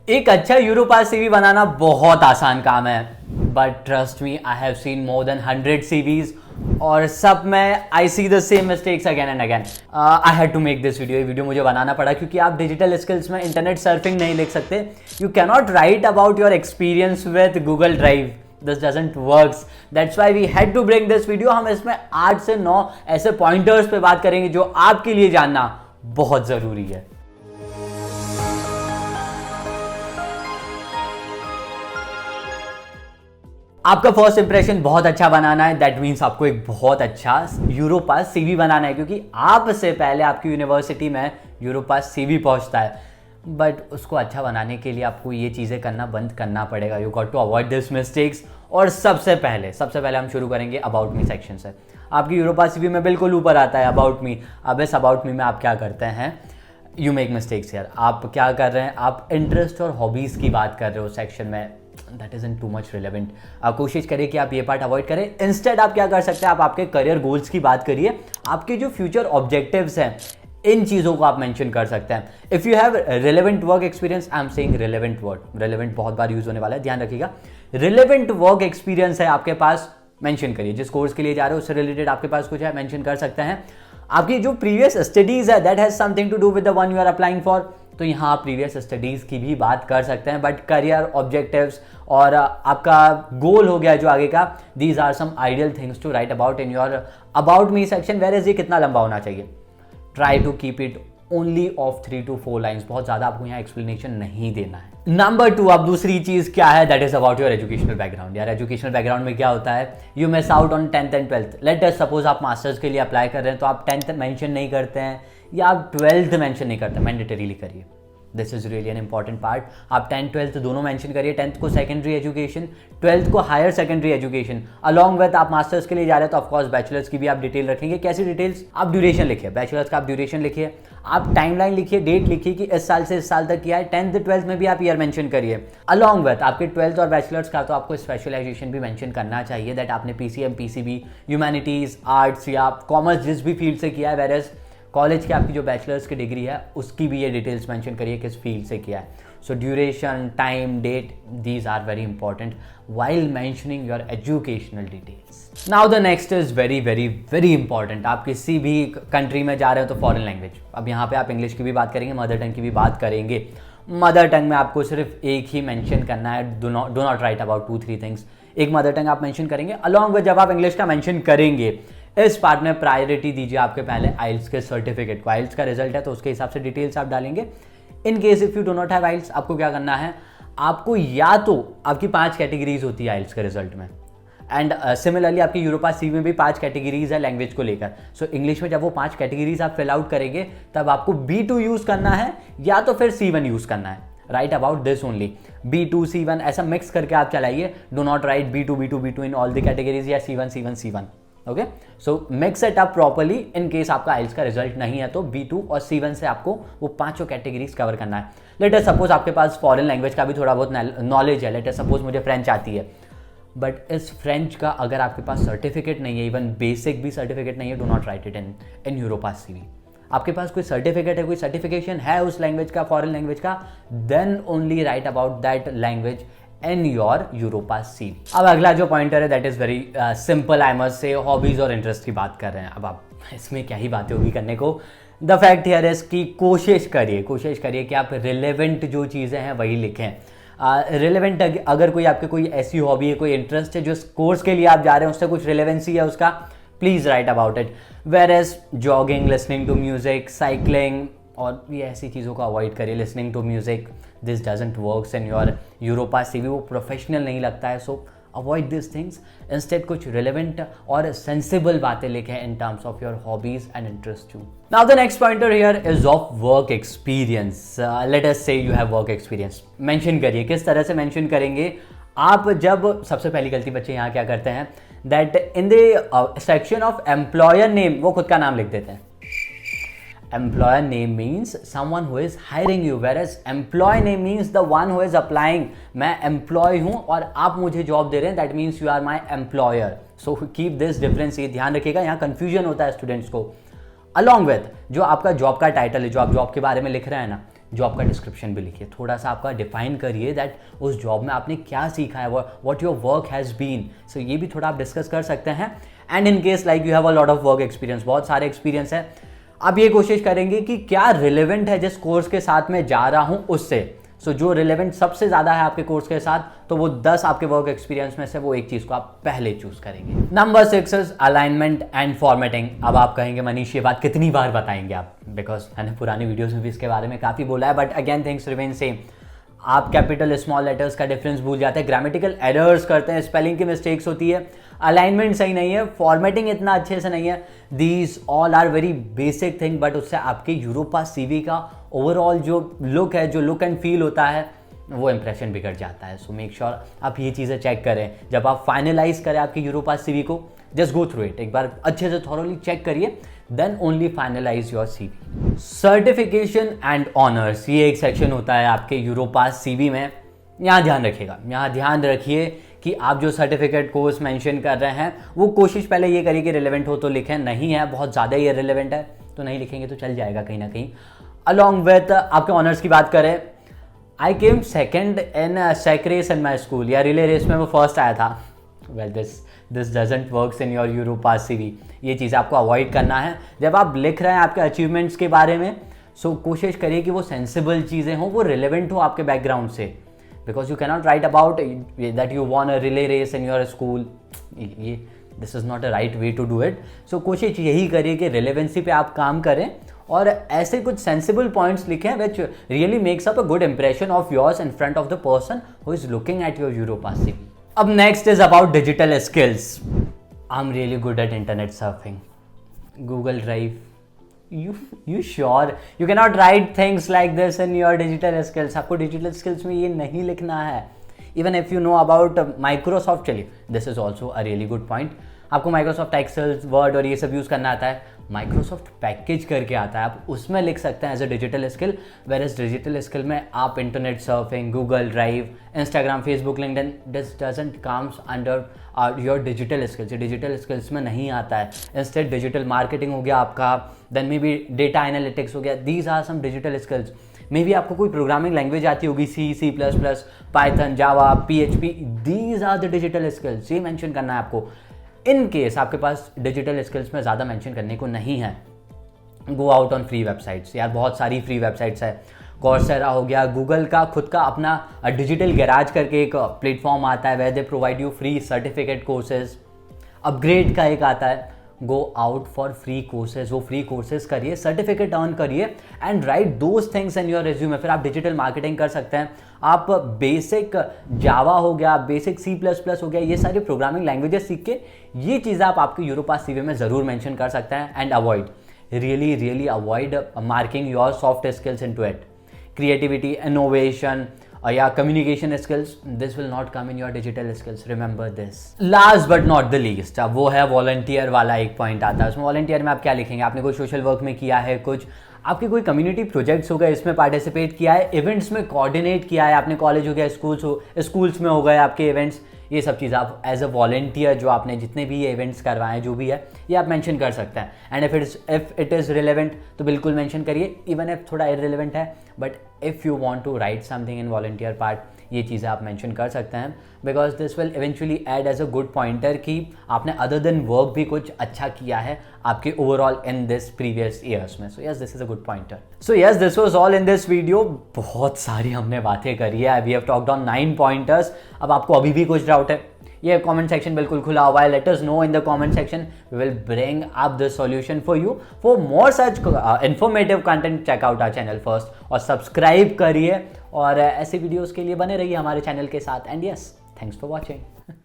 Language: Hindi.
एक अच्छा यूरोपास सीवी बनाना बहुत आसान काम है, but trust me I have seen more than 100 CVs और सब में I see the same mistakes again and again. I had to make this video. ये वीडियो मुझे बनाना पड़ा क्योंकि आप डिजिटल स्किल्स में इंटरनेट सर्फिंग नहीं लिख सकते। You can not write about your experience with Google Drive, this doesn't works, that's why we had to bring this video. हम इसमें 8 से 9 ऐसे पॉइंटर्स पे बात करेंगे जो आपके लिए जानना बहुत जरूरी है। आपका फर्स्ट इंप्रेशन बहुत अच्छा बनाना है, दैट मीन्स आपको एक बहुत अच्छा यूरोपास सीवी बनाना है, क्योंकि आपसे पहले आपकी यूनिवर्सिटी में यूरोपास सीवी पहुंचता है। बट उसको अच्छा बनाने के लिए आपको ये चीज़ें करना बंद करना पड़ेगा। You got to avoid this mistakes. और सबसे पहले हम शुरू करेंगे अबाउट मी सेक्शन से। आपकी यूरोपास सीवी में बिल्कुल ऊपर आता है अबाउट मी। अब इस अबाउट मी में आप क्या करते हैं, यू मेक मिस्टेक्स यार। आप क्या कर रहे हैं, आप इंटरेस्ट और हॉबीज़ की बात कर रहे हो सेक्शन में, that is in too much relevant. आप कोशिश करिए कि आप ये पार्ट अवॉइड करें। इंस्टेड आप क्या कर सकते हैं, आप आपके करियर गोल्स की बात करिए, आपके जो फ्यूचर ऑब्जेक्टिव्स हैं इन चीज़ों को आप मेंशन कर सकते हैं। If you have relevant work experience, I am saying relevant word, relevant बहुत बार यूज होने वाला है, ध्यान रखिएगा। रिलेवेंट वर्क एक्सपीरियंस है आपके पास, मेंशन करिए। जिस कोर्स के लिए जा रहे हो उससे रिलेटेड आपके पास कुछ है, मेंशन कर सकते हैं। आपकी जो प्रीवियस स्टडीज है that has something to do with the one you are applying for, तो यहाँ आप प्रीवियस स्टडीज की भी बात कर सकते हैं। बट करियर ऑब्जेक्टिव्स और आपका गोल हो गया जो आगे का, these are some ideal things to write about in your about me section. Where is ये कितना लंबा होना चाहिए, try to keep it only of 3 to 4 lines. बहुत ज्यादा आपको यहाँ एक्सप्लेनेशन नहीं देना है। नंबर 2, अब दूसरी चीज क्या है, that is about your educational background. यार एजुकेशनल बैकग्राउंड में क्या होता है, you miss out on 10th and 12th। Let us suppose आप मास्टर्स के लिए अप्लाई कर रहे हैं तो आप 10th मेंशन नहीं करते हैं या आप 12th मेंशन नहीं करते, मैंडेटरीली करिए। This is really an important part. आप 10th 12th दोनों मेंशन करिए, 10th को सेकेंडरी एजुकेशन, 12th को higher secondary education. Along with आप मास्टर्स के लिए जा रहे हैं तो ऑफकोर्स बैचलर्स की भी आप डिटेल रखेंगे। कैसी डिटेल्स, आप ड्यूरेशन लिखिए, बैचलर्स का आप ड्यूरेशन लिखिए, आप टाइमलाइन लिखिए, डेट लिखिए कि इस साल से इस साल तक किया है। 10th 12th में भी आप ईयर मेंशन करिए। अलॉन्ग विद आपके 12th और बैचलर्स का तो आपको स्पेशलाइजेशन भी मेंशन करना चाहिए, दैट आपने पीसीएम, पीसीबी, ह्यूमैनिटीज, आर्ट्स या कॉमर्स जिस भी फील्ड से किया है। वेयर एज कॉलेज की आपकी जो बैचलर्स की डिग्री है उसकी भी ये डिटेल्स मेंशन करिए किस फील्ड से किया है। So duration, time, date, these are very important while mentioning your educational details. Now the next is very very very important. आप किसी भी कंट्री में जा रहे हो तो फॉरेन लैंग्वेज, अब यहाँ पे आप इंग्लिश की भी बात करेंगे, मदर टंग की भी बात करेंगे। मदर टंग में आपको सिर्फ एक ही मेंशन करना है, do not write about 2-3 things. एक मदर टंग आप मेंशन करेंगे, अलॉन्ग विद जब आप इंग्लिश का मेंशन करेंगे इस पार्ट में प्रायोरिटी दीजिए आपके पहले आइल्स के सर्टिफिकेट को। आइल्स का रिजल्ट है तो उसके हिसाब से डिटेल्स आप डालेंगे। In case if you do not have aisles, आपको क्या करना है, आपको या तो आपकी 5 कैटेगरीज होती है आइल्स के रिजल्ट में, एंड सिमिलरली आपकी यूरोपास सीवी में भी 5 कैटेगरीज है लैंग्वेज को लेकर। सो इंग्लिश में जब वो 5 कैटेगरीज आप फिल आउट करेंगे तब आपको B2 यूज करना है या तो फिर C1 यूज करना है। Right about this only, B2 C1 ऐसा मिक्स करके आप चलाइए। Do not right B2 in all the categories या C1 okay. So mix it up properly. In case आपका आइल्स का रिजल्ट नहीं है तो B2 और C1 से आपको वो 5 कैटेगरीज कवर करना है। लेट अस सपोज आपके पास फॉरेन लैंग्वेज का भी थोड़ा बहुत नॉलेज है। लेट अस सपोज मुझे फ्रेंच आती है, बट इस फ्रेंच का अगर आपके पास सर्टिफिकेट नहीं है, इवन बेसिक भी सर्टिफिकेट नहीं है, do not right it in Europass CV. आपके पास कोई सर्टिफिकेट है, कोई सर्टिफिकेशन है उस लैंग्वेज का, फॉरेन लैंग्वेज का, then only write about that language in your Europass CV. अब अगला जो पॉइंटर है that is very simple, I must say, hobbies और इंटरेस्ट की बात कर रहे हैं। अब आप इसमें क्या ही बातें होगी करने को। द फैक्ट हियर इज कि कोशिश करिए कि आप रिलेवेंट जो चीज़ें हैं वही लिखें। रिलेवेंट अगर कोई आपकी कोई ऐसी हॉबी है, कोई इंटरेस्ट है जो कोर्स के लिए आप जा रहे हैं उससे कुछ रिलेवेंसी है उसका, please write about it. Whereas jogging, listening to music, cycling और ये ऐसी चीज़ों को अवॉइड करिए। Listening to music, this doesn't works in your Europass CV, वो प्रोफेशनल नहीं लगता है। So avoid this things. Instead कुछ रिलेवेंट और सेंसिबल बातें लिखें in terms of your hobbies and interest too. Now the next pointer here is of work experience. Let us say you have work experience, mention करिए। किस तरह से मेंशन करेंगे आप, जब सबसे पहली गलती बच्चे यहाँ क्या करते हैं, that in the section of employer name वो खुद का नाम लिख देते हैं। Employer name means someone who is hiring you, whereas employee name means the one who is applying. मैं employee हूँ और आप मुझे जॉब दे रहे हैं, that means you are my employer. So keep this difference, ये ध्यान रखिएगा, यहाँ confusion होता है स्टूडेंट्स को। Along with जो आपका जॉब का टाइटल है, जो आप जॉब के बारे में लिख रहे हैं ना, जॉब का डिस्क्रिप्शन भी लिखिए, थोड़ा सा आपका डिफाइन करिए दैट उस जॉब में आपने क्या सीखा है, what your work has been. So ये भी थोड़ा आप डिस्कस कर सकते हैं। And in case like you have a lot of work experience, बहुत सारे एक्सपीरियंस है, आप ये कोशिश करेंगे कि क्या रिलेवेंट है जिस कोर्स के साथ मैं जा रहा हूँ उससे। सो जो रिलेवेंट सबसे ज़्यादा है आपके कोर्स के साथ, तो वो 10 आपके वर्क एक्सपीरियंस में से वो एक चीज़ को आप पहले चूज करेंगे। Number 6 is alignment and formatting. अब आप कहेंगे मनीष ये बात कितनी बार बताएंगे आप, बिकॉज मैंने पुरानी वीडियोस में भी इसके बारे में काफ़ी बोला है, but again things remain same. आप कैपिटल स्मॉल लेटर्स का डिफरेंस भूल जाते हैं, ग्रामेटिकल एरर्स करते हैं, स्पेलिंग की मिस्टेक्स होती है, अलाइनमेंट सही नहीं है, फॉर्मेटिंग इतना अच्छे से नहीं है। These all are very basic thing, but उससे आपके यूरोपास सीवी का ओवरऑल जो लुक है, जो लुक एंड फील होता है, वो इंप्रेशन बिगड़ जाता है। सो मेक श्योर आप ये चीज़ें चेक करें जब आप फाइनलाइज करें आपके यूरोपास सीवी को। जस्ट गो थ्रू इट, एक बार अच्छे से थॉरोली चेक करिए, then only finalise your CV. Certification and honours, ये एक सेक्शन होता है आपके यूरोपास सीवी में। यहाँ ध्यान रखिएगा, यहाँ ध्यान रखिए कि आप जो सर्टिफिकेट कोर्स मेंशन कर रहे हैं वो कोशिश पहले ये करिए कि रिलेवेंट हो तो लिखें, नहीं है बहुत ज़्यादा ही रिलेवेंट है तो नहीं लिखेंगे तो चल जाएगा कहीं ना कहीं। अलॉन्ग विथ आपके ऑनर्स की बात करें, I came second in sack race in my school, या रिले रेस में वो फर्स्ट आया था। Well this doesn't works in your Europass CV. ये चीज़ आपको अवॉइड करना है जब आप लिख रहे हैं आपके अचीवमेंट्स के बारे में। सो कोशिश करिए कि वो सेंसिबल चीज़ें हों, वो रिलेवेंट हो आपके बैकग्राउंड से, because you cannot write about that you won a relay race in your school. ये this is not a right way to do it. So कोशिश यही करिए कि रिलेवेंसी पे आप काम करें और ऐसे कुछ सेंसिबल पॉइंट्स लिखें which really makes up a good impression of yours in front of the person who is looking at your Europass CV. अब next is about digital skills. I am really good at internet surfing, Google Drive. You sure? You cannot write things like this in your digital skills. आपको digital skills में ये नहीं लिखना है। Even if you know about Microsoft, चलिए this is also a really good point. आपको Microsoft Excel, Word और ये सब यूज़ करना आता है, Microsoft पैकेज करके आता है, आप उसमें लिख सकते हैं as a digital skill. Whereas digital skill में आप internet surfing, Google Drive, Instagram, Facebook, LinkedIn, this doesn't comes under your digital skills. Digital skills में नहीं आता है। इंस्टेड डिजिटल मार्केटिंग हो गया आपका, then maybe data analytics हो गया, these are some digital skills. Maybe आपको कोई प्रोग्रामिंग लैंग्वेज आती होगी, C++, Python, Java, PHP, these are the digital skills. ये मेंशन करना है आपको। इन केस आपके पास डिजिटल स्किल्स में ज़्यादा मेंशन करने को नहीं है, go out on free websites. यार बहुत सारी फ्री वेबसाइट्स है, कॉर्सेरा हो गया, गूगल का खुद का अपना डिजिटल गैराज करके एक प्लेटफॉर्म आता है, where they provide you free certificate courses. UpGrad का एक आता है, go out for free courses, वो फ्री कोर्सेज करिए, सर्टिफिकेट अर्न करिए and write those things in your resume. फिर आप डिजिटल मार्केटिंग कर सकते हैं। आप बेसिक जावा हो गया, बेसिक C++ हो गया, ये सारी प्रोग्रामिंग लैंग्वेजेस सीख के ये चीज़ें आप आपके यूरोपास सीवी में ज़रूर मेंशन कर सकते हैं। And avoid, really avoid marking your soft skills into it. Creativity, innovation या communication skills, this will not come in your digital skills, remember this. Last but not the least, अब वो है वॉलंटियर वाला एक पॉइंट आता है। उसमें वॉलंटियर में आप क्या लिखेंगे? आपने कोई सोशल वर्क में किया है, कुछ आपके कोई कम्युनिटी प्रोजेक्ट्स हो गए, इसमें पार्टिसिपेट किया है, इवेंट्स में कोऑर्डिनेट किया है आपने, कॉलेज हो गया, स्कूल्स में हो गए आपके इवेंट्स, ये सब चीज़ आप एज अ वॉलंटियर जो आपने जितने भी ये इवेंट्स करवाए जो भी है ये आप मेंशन कर सकते हैं। And if it is relevant तो बिल्कुल मेंशन करिए, इवन इफ थोड़ा इररिलेवेंट है, but if you want to write something in volunteer part, ये चीज़ें आप मेंशन कर सकते हैं, because this will eventually add as a good pointer कि आपने अदर देन वर्क भी कुछ अच्छा किया है आपके overall in this previous years में। So yes, this is a good pointer. So yes, this was all in this video. बहुत सारी हमने बातें करी है, we have talked on 9 pointers. अब आपको अभी भी कुछ डाउट है, ये कमेंट सेक्शन बिल्कुल खुला हुआ है, let us know in the comment section, we will bring up the solution for you. For more such informative content check out our channel first और सब्सक्राइब करिए और ऐसे वीडियोस के लिए बने रहिए हमारे चैनल के साथ। And yes, thanks for watching.